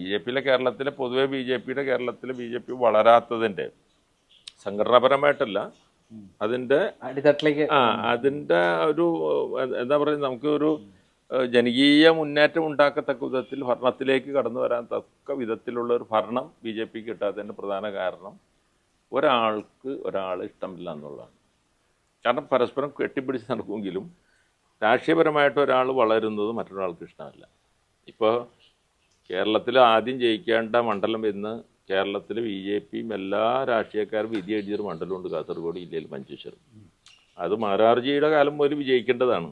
ബി.ജെ.പിയിലെ കേരളത്തിലെ പൊതുവെ ബി.ജെ.പിയുടെ കേരളത്തിലെ ബി.ജെ.പി വളരാത്തതിൻ്റെ സംഘടനാപരമായിട്ടല്ല, അതിൻ്റെ അടിത്തട്ടിലേക്ക് അതിൻ്റെ ഒരു എന്താ പറയുക, നമുക്കൊരു ജനകീയ മുന്നേറ്റം ഉണ്ടാക്കത്തക്ക വിധത്തിൽ ഭരണത്തിലേക്ക് കടന്നു വരാൻ തക്ക വിധത്തിലുള്ള ഒരു ഭരണം ബി.ജെ.പിക്ക് കിട്ടാത്തതിൻ്റെ പ്രധാന കാരണം ഒരാൾക്ക് ഒരാളെ ഇഷ്ടമില്ല എന്നുള്ളതാണ്. കാരണം പരസ്പരം കെട്ടിപ്പിടിച്ച് നടക്കുമെങ്കിലും രാഷ്ട്രീയപരമായിട്ട് ഒരാൾ വളരുന്നത് മറ്റൊരാൾക്ക് ഇഷ്ടമല്ല. ഇപ്പോൾ കേരളത്തിൽ ആദ്യം ജയിക്കേണ്ട മണ്ഡലം എന്ന് കേരളത്തിൽ ബി.ജെ.പിയും എല്ലാ രാഷ്ട്രീയക്കാരും വിധി എഴുതിയൊരു മണ്ഡലമുണ്ട്, കാസർഗോഡ് ജില്ലയിൽ മഞ്ചേശ്വരം. അത് മാരാർജിയുടെ കാലം മുതൽ വിജയിക്കേണ്ടതാണ്.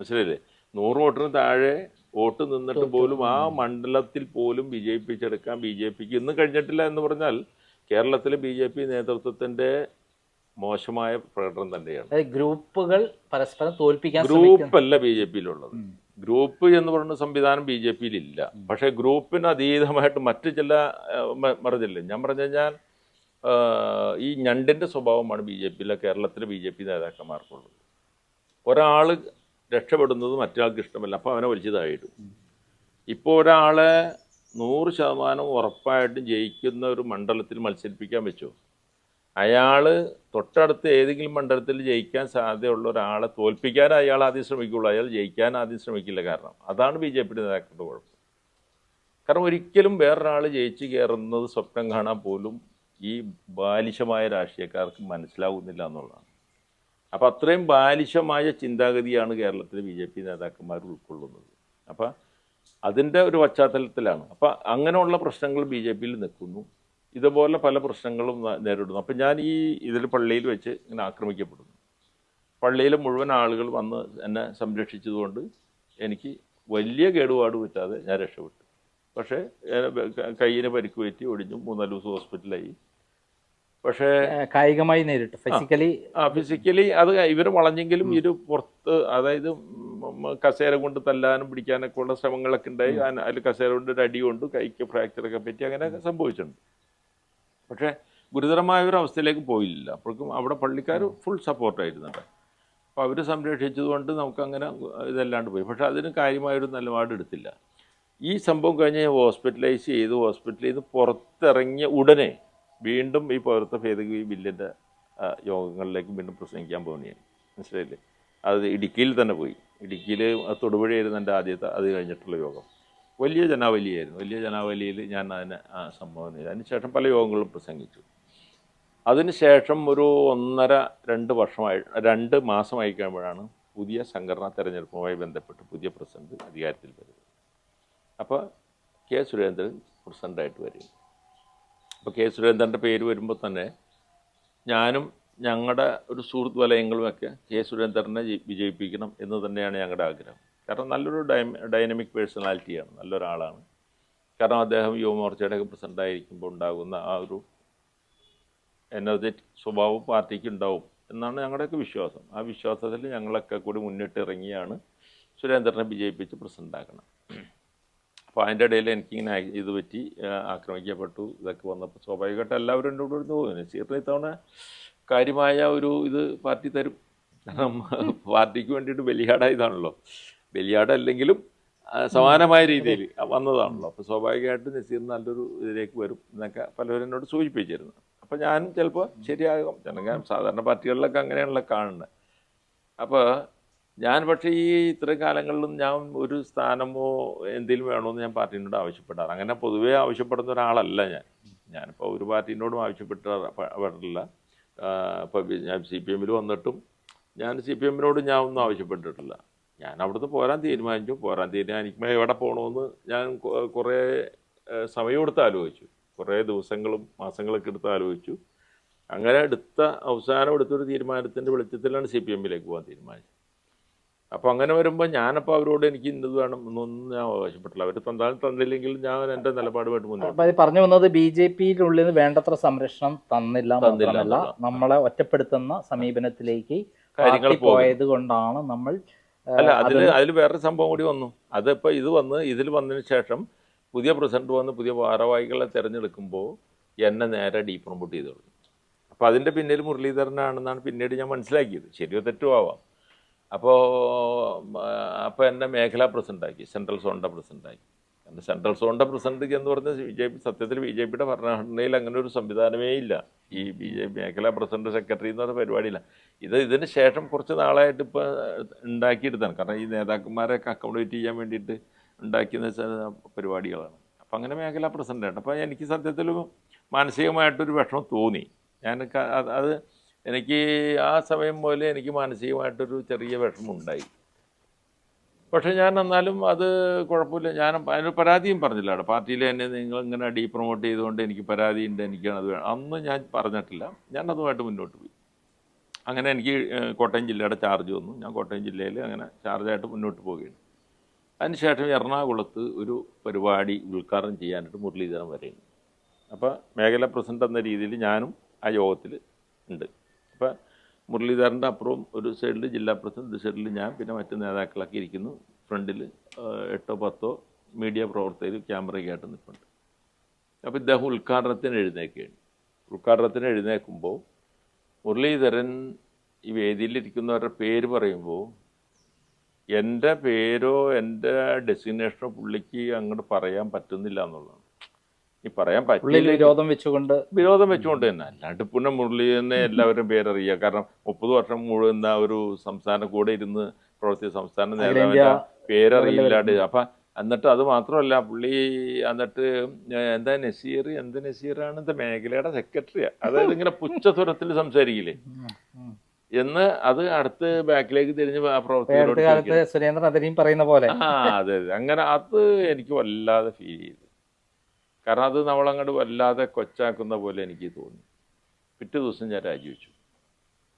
മനസ്സിലായില്ലേ? 100 വോട്ടിന് താഴെ വോട്ട് നിന്നിട്ട് പോലും ആ മണ്ഡലത്തിൽ പോലും വിജയിപ്പിച്ചെടുക്കാൻ ബി.ജെ.പിക്ക് ഇന്നും കഴിഞ്ഞിട്ടില്ല എന്ന് പറഞ്ഞാൽ കേരളത്തിലെ ബി.ജെ.പി നേതൃത്വത്തിൻ്റെ മോശമായ പ്രകടനം തന്നെയാണ്. ഗ്രൂപ്പുകൾ പരസ്പരം തോൽപ്പിക്കാൻ ഗ്രൂപ്പല്ല ബി.ജെ.പിയിലുള്ളത്. ഗ്രൂപ്പ് എന്ന് പറയുന്ന സംവിധാനം ബി.ജെ.പിയിലില്ല. പക്ഷേ ഗ്രൂപ്പിന് അതീതമായിട്ട് മറ്റ് ചില പറഞ്ഞില്ലേ, ഞാൻ പറഞ്ഞു കഴിഞ്ഞാൽ ഈ ഞണ്ടിൻ്റെ സ്വഭാവമാണ് ബി.ജെ.പിയിലെ കേരളത്തിലെ ബി.ജെ.പി നേതാക്കന്മാർക്കുള്ളത്. ഒരാൾ രക്ഷപ്പെടുന്നത് മറ്റൊരാൾക്ക് ഇഷ്ടമല്ല, അപ്പോൾ അവനെ വലിച്ചതായിട്ടും. ഇപ്പോൾ ഒരാളെ 100% ഉറപ്പായിട്ടും ജയിക്കുന്ന ഒരു മണ്ഡലത്തിൽ മത്സരിപ്പിക്കാൻ വെച്ചോ, അയാൾ തൊട്ടടുത്ത് ഏതെങ്കിലും മണ്ഡലത്തിൽ ജയിക്കാൻ സാധ്യതയുള്ള ഒരാളെ തോൽപ്പിക്കാൻ അയാൾ ആദ്യം ശ്രമിക്കുള്ളൂ, അയാൾ ജയിക്കാൻ ആദ്യം ശ്രമിക്കില്ല. കാരണം അതാണ് ബി.ജെ.പിയുടെ നേതാക്കളുടെ കുഴപ്പം. കാരണം ഒരിക്കലും വേറൊരാൾ ജയിച്ച് കയറുന്നത് സ്വപ്നം കാണാൻ പോലും ഈ ബാലിശമായ രാഷ്ട്രീയക്കാർക്ക് മനസ്സിലാവുന്നില്ല എന്നുള്ളതാണ്. അപ്പോൾ അത്രയും ബാലിശമായ ചിന്താഗതിയാണ് കേരളത്തിലെ ബി.ജെ.പി നേതാക്കന്മാർ ഉൾക്കൊള്ളുന്നത്. അപ്പോൾ അതിൻ്റെ ഒരു പശ്ചാത്തലത്തിലാണ് അപ്പോൾ അങ്ങനെയുള്ള പ്രശ്നങ്ങൾ ബി.ജെ.പിയിൽ നിൽക്കുന്നു. ഇതുപോലെ പല പ്രശ്നങ്ങളും നേരിടുന്നു. അപ്പം ഞാൻ ഇതിൽ പള്ളിയിൽ വെച്ച് ഇങ്ങനെ ആക്രമിക്കപ്പെടുന്നു. പള്ളിയിലെ മുഴുവൻ ആളുകൾ വന്ന് എന്നെ സംരക്ഷിച്ചതുകൊണ്ട് എനിക്ക് വലിയ കേടുപാട് പറ്റാതെ ഞാൻ രക്ഷപ്പെട്ടു. പക്ഷേ കയ്യിന് പരിക്ക് പറ്റി ഒടിഞ്ഞു, 3-4 ദിവസം ഹോസ്പിറ്റലായി. പക്ഷേ കായികമായി നേരിട്ട് ഫിസിക്കലി അത് ഇവർ വളഞ്ഞെങ്കിലും ഇത് പുറത്ത്, അതായത് കസേര കൊണ്ട് തല്ലാനും പിടിക്കാനൊക്കെ ഉള്ള ശ്രമങ്ങളൊക്കെ ഉണ്ടായി. അതിൽ കസേര കൊണ്ട് ഒരു അടി കൊണ്ട് കൈക്ക് ഫ്രാക്ചറൊക്കെ പറ്റി അങ്ങനെയൊക്കെ സംഭവിച്ചിട്ടുണ്ട്. പക്ഷേ ഗുരുതരമായ ഒരു അവസ്ഥയിലേക്ക് പോയില്ല. അപ്പോഴേക്കും അവിടെ പള്ളിക്കാർ ഫുൾ സപ്പോർട്ടായിരുന്നുണ്ട്. അപ്പോൾ അവർ സംരക്ഷിച്ചതുകൊണ്ട് നമുക്കങ്ങനെ ഇതല്ലാണ്ട് പോയി. പക്ഷേ അതിന് കാര്യമായൊരു നിലപാടെടുത്തില്ല. ഈ സംഭവം കഴിഞ്ഞ് ഹോസ്പിറ്റലൈസ് ചെയ്ത് ഹോസ്പിറ്റലിൽ നിന്ന് പുറത്തിറങ്ങിയ ഉടനെ വീണ്ടും ഈ പൗരത്വ ഭേദഗതി ബില്ലിൻ്റെ യോഗങ്ങളിലേക്ക് വീണ്ടും പ്രസംഗിക്കാൻ പോകുകയാണ്. മനസ്സിലായില്ലേ? അത് ഇടുക്കിയിൽ തന്നെ പോയി. ഇടുക്കിയിൽ തൊടുപുഴയായിരുന്നു എൻ്റെ ആദ്യത്തെ, അത് കഴിഞ്ഞിട്ടുള്ള യോഗം. വലിയ ജനാവലിയായിരുന്നു. വലിയ ജനാവലിയിൽ ഞാൻ അതിനെ സംബോധന ചെയ്തു. അതിനുശേഷം പല യോഗങ്ങളും പ്രസംഗിച്ചു. അതിനുശേഷം ഒരു 1.5-2 മാസമായി കഴിയുമ്പോഴാണ് പുതിയ സംഘടനാ തെരഞ്ഞെടുപ്പുമായി ബന്ധപ്പെട്ട് പുതിയ പ്രസിഡന്റ് അധികാരത്തിൽ വരുന്നത്. അപ്പോൾ കെ സുരേന്ദ്രൻ പ്രസിഡൻ്റായിട്ട് വരും. അപ്പോൾ കെ സുരേന്ദ്രൻ്റെ പേര് വരുമ്പോൾ തന്നെ ഞാനും ഞങ്ങളുടെ ഒരു സുഹൃത്ത് വലയങ്ങളുമൊക്കെ കെ സുരേന്ദ്രനെ വിജയിപ്പിക്കണം എന്ന് തന്നെയാണ് ഞങ്ങളുടെ ആഗ്രഹം. കാരണം നല്ലൊരു ഡൈനമിക് പേഴ്സണാലിറ്റിയാണ്, നല്ലൊരാളാണ്. കാരണം അദ്ദേഹം യുവമോർച്ചയുടെയൊക്കെ പ്രസിഡൻ്റായിരിക്കുമ്പോൾ ഉണ്ടാകുന്ന ആ ഒരു എനർജറ്റിക് സ്വഭാവം പാർട്ടിക്ക് ഉണ്ടാവും എന്നാണ് ഞങ്ങളുടെയൊക്കെ വിശ്വാസം. ആ വിശ്വാസത്തിൽ ഞങ്ങളൊക്കെ കൂടി മുന്നിട്ടിറങ്ങിയാണ് സുരേന്ദ്രനെ വിജയിപ്പിച്ച് പ്രസിഡൻ്റാക്കണം. അപ്പോൾ അതിൻ്റെ ഇടയിൽ എനിക്കിങ്ങനെ ഇത് പറ്റി ആക്രമിക്കപ്പെട്ടു. ഇതൊക്കെ വന്നപ്പോൾ സ്വാഭാവികമായിട്ട് എല്ലാവരും എൻ്റെ കൂടെ ഇരുന്ന് പോകുന്നു. നസീറിന് ഇത്തവണ കാര്യമായ ഒരു ഇത് പാർട്ടി തരും. കാരണം പാർട്ടിക്ക് വേണ്ടിയിട്ട് ബലിയാടായതാണല്ലോ. ബലിയാടല്ലെങ്കിലും സമാനമായ രീതിയിൽ വന്നതാണല്ലോ. അപ്പോൾ സ്വാഭാവികമായിട്ട് നസീർ നല്ലൊരു ഇതിലേക്ക് വരും എന്നൊക്കെ പലരും എന്നോട് സൂചിപ്പിച്ചിരുന്നു. അപ്പോൾ ഞാൻ ചിലപ്പോൾ ശരിയാകും, സാധാരണ പാർട്ടികളിലൊക്കെ അങ്ങനെയാണല്ലോ കാണുന്നത്. അപ്പോൾ ഞാൻ പക്ഷേ ഇത്രയും കാലങ്ങളിലും ഞാൻ ഒരു സ്ഥാനമോ എന്തെങ്കിലും വേണമെന്ന് ഞാൻ പാർട്ടീനോട് ആവശ്യപ്പെടാറ്. അങ്ങനെ പൊതുവേ ആവശ്യപ്പെടുന്ന ഒരാളല്ല ഞാനിപ്പോൾ ഒരു പാർട്ടീനോടും ആവശ്യപ്പെട്ടില്ല. ഇപ്പോൾ ഞാൻ CPM വന്നിട്ടും ഞാൻ CPM ഞാൻ ഒന്നും ആവശ്യപ്പെട്ടിട്ടില്ല. ഞാൻ അവിടുന്ന് പോരാൻ തീരുമാനിക്കുമ്പോൾ എവിടെ പോകണമെന്ന് ഞാൻ കുറേ സമയമെടുത്ത് ആലോചിച്ചു. കുറേ ദിവസങ്ങളും മാസങ്ങളൊക്കെ എടുത്ത് ആലോചിച്ചു. അങ്ങനെ അവസാനം എടുത്തൊരു തീരുമാനത്തിൻ്റെ വെളിച്ചത്തിലാണ് CPM പോകാൻ തീരുമാനിച്ചത്. അപ്പോൾ അങ്ങനെ വരുമ്പോൾ ഞാനപ്പോൾ അവരോട് എനിക്ക് ഇന്നത് വേണം എന്നൊന്നും ഞാൻ ആവശ്യപ്പെട്ടില്ല. അവർ തന്നില്ലെങ്കിൽ ഞാൻ എൻ്റെ നിലപാടുമായിട്ട് മുന്നോട്ട് പറഞ്ഞു വന്നത് BJP-യിലുള്ളിൽ വേണ്ടത്ര സംരക്ഷണം തന്നില്ല, നമ്മളെ ഒറ്റപ്പെടുത്തുന്ന സമീപനത്തിലേക്ക് കാര്യങ്ങൾ പോയത് കൊണ്ടാണ് നമ്മൾ. അല്ല, അതിൽ വേറൊരു സംഭവം കൂടി വന്നു. അതിപ്പോൾ ഇതിൽ വന്നതിന് ശേഷം പുതിയ പ്രസിഡന്റ് വന്ന് പുതിയ ഭാരവാഹികളെ തിരഞ്ഞെടുക്കുമ്പോൾ എന്നെ നേരെ ഡീപ്രൊമോട്ട് ചെയ്തോളൂ. അപ്പോൾ അതിൻ്റെ പിന്നിൽ മുരളീധരനാണെന്നാണ് പിന്നീട് ഞാൻ മനസ്സിലാക്കിയത്. ശരിയോ തെറ്റോ ആവാം. അപ്പോൾ എന്നെ മേഖലാ പ്രസിഡൻ്റാക്കി, സെൻട്രൽ സോണിൻ്റെ പ്രസിഡൻ്റാക്കി. സെൻട്രൽ സോണിൻ്റെ പ്രസിഡന്റ് എന്ന് പറഞ്ഞ സത്യത്തിൽ BJP-യുടെ ഭരണഘടനയിൽ അങ്ങനെ ഒരു സംവിധാനമേ ഇല്ല. ഈ BJP മേഖലാ പ്രസിഡന്റ് സെക്രട്ടറി എന്ന് പറഞ്ഞ പരിപാടിയില്ല. ഇതിന് ശേഷം കുറച്ച് നാളായിട്ട് ഇപ്പോൾ ഉണ്ടാക്കിയെടുത്താണ്. കാരണം ഈ നേതാക്കന്മാരെയൊക്കെ അക്കോമഡേറ്റ് ചെയ്യാൻ വേണ്ടിയിട്ട് ഉണ്ടാക്കിയെന്ന് വെച്ചാൽ പരിപാടികളാണ്. അപ്പം അങ്ങനെ മേഖലാ പ്രസിഡൻ്റാണ്. അപ്പോൾ എനിക്ക് സത്യത്തിൽ മാനസികമായിട്ടൊരു വിഷമം തോന്നി. അത് എനിക്ക് ആ സമയം പോലെ എനിക്ക് മാനസികമായിട്ടൊരു ചെറിയ വിഷമം ഉണ്ടായി. പക്ഷേ ഞാൻ എന്നാലും അത് കുഴപ്പമില്ല. ഞാൻ അതിനൊരു പരാതിയും പറഞ്ഞില്ല. അവിടെ പാർട്ടിയിൽ എന്നെ നിങ്ങളിങ്ങനെ പ്രൊമോട്ട് ചെയ്തുകൊണ്ട് എനിക്ക് പരാതിയുണ്ട്, എനിക്കാണത് വേണം, അന്ന് ഞാൻ പറഞ്ഞിട്ടില്ല. ഞാൻ അതുമായിട്ട് മുന്നോട്ട് പോയി. അങ്ങനെ എനിക്ക് കോട്ടയം ജില്ലയുടെ ചാർജ് വന്നു. ഞാൻ കോട്ടയം ജില്ലയിൽ അങ്ങനെ ചാർജായിട്ട് മുന്നോട്ട് പോവുകയാണ്. അതിനുശേഷം എറണാകുളത്ത് ഒരു പരിപാടി ഉദ്ഘാടനം ചെയ്യാനായിട്ട് മുരളീധരൻ വരെയുണ്ട്. അപ്പോൾ മേഖലാ പ്രസിഡന്റ് എന്ന രീതിയിൽ ഞാനും ആ യോഗത്തിൽ ഉണ്ട്. അപ്പോൾ മുരളീധരൻ്റെ അപ്പുറം ഒരു സൈഡിൽ ജില്ലാ പ്രസിഡന്റ്, ഒരു സൈഡിൽ ഞാൻ, പിന്നെ മറ്റ് നേതാക്കളൊക്കെ ഇരിക്കുന്നു. ഫ്രണ്ടിൽ 8-10 മീഡിയ പ്രവർത്തകർ ക്യാമറയ്ക്കായിട്ട് നിൽപ്പുണ്ട്. അപ്പോൾ ഇദ്ദേഹം ഉദ്ഘാടനത്തിന് എഴുന്നേൽക്കുകയാണ്. ഉദ്ഘാടനത്തിന് എഴുന്നേൽക്കുമ്പോൾ മുരളീധരൻ ഈ വേദിയിലിരിക്കുന്നവരുടെ പേര് പറയുമ്പോൾ എൻ്റെ പേരോ എൻ്റെ ഡെസിഗ്നേഷനോ പുള്ളിക്ക് അങ്ങോട്ട് പറയാൻ പറ്റുന്നില്ല എന്നുള്ളതാണ്. ഈ പറയാൻ പറ്റില്ല, വിരോധം വെച്ചുകൊണ്ട് തന്നെ. അല്ലാണ്ട് പിന്നെ മുരളീധരനെ എല്ലാവരും പേരറിയുക. കാരണം 30 വർഷം മുഴുവൻ ഒരു സംസ്ഥാന കൂടെ ഇരുന്ന് പ്രവർത്തിച്ച സംസ്ഥാന നേതാവിൻ്റെ പേരറിയില്ലാണ്ട്. അപ്പം എന്നിട്ട് അത് മാത്രമല്ല, പുള്ളി എന്നിട്ട് എന്താ നസീർ, എന്ത് നസീറാണ്, എന്താ മേഖലയുടെ സെക്രട്ടറിയാണ്, അതായത് ഇങ്ങനെ പുച്ഛസ്വരത്തിൽ സംസാരിക്കില്ലേ എന്ന് അത് അടുത്ത് ബാക്കിലേക്ക് തിരിഞ്ഞ് പ്രവർത്തകരോട് സുരേന്ദ്രൻ പറയുന്ന പോലെ. അതെ, അങ്ങനെ അത് എനിക്ക് വല്ലാതെ ഫീൽ ചെയ്തു. കാരണം അത് നമ്മളങ്ങോട്ട് വല്ലാതെ കൊച്ചാക്കുന്ന പോലെ എനിക്ക് തോന്നി. പിറ്റേ ദിവസം ഞാൻ രാജിവെച്ചു.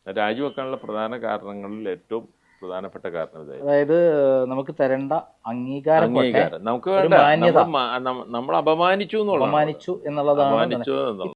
രാജിവെക്കാനുള്ള പ്രധാന കാരണങ്ങളിൽ ഏറ്റവും പ്രധാനപ്പെട്ട കാരണം ഇതായിരുന്നു. അതായത് നമുക്ക് തരേണ്ട അംഗീകാരം നമുക്ക് വേണ്ട, നമ്മൾ അപമാനിച്ചു എന്നുള്ളതാണ്.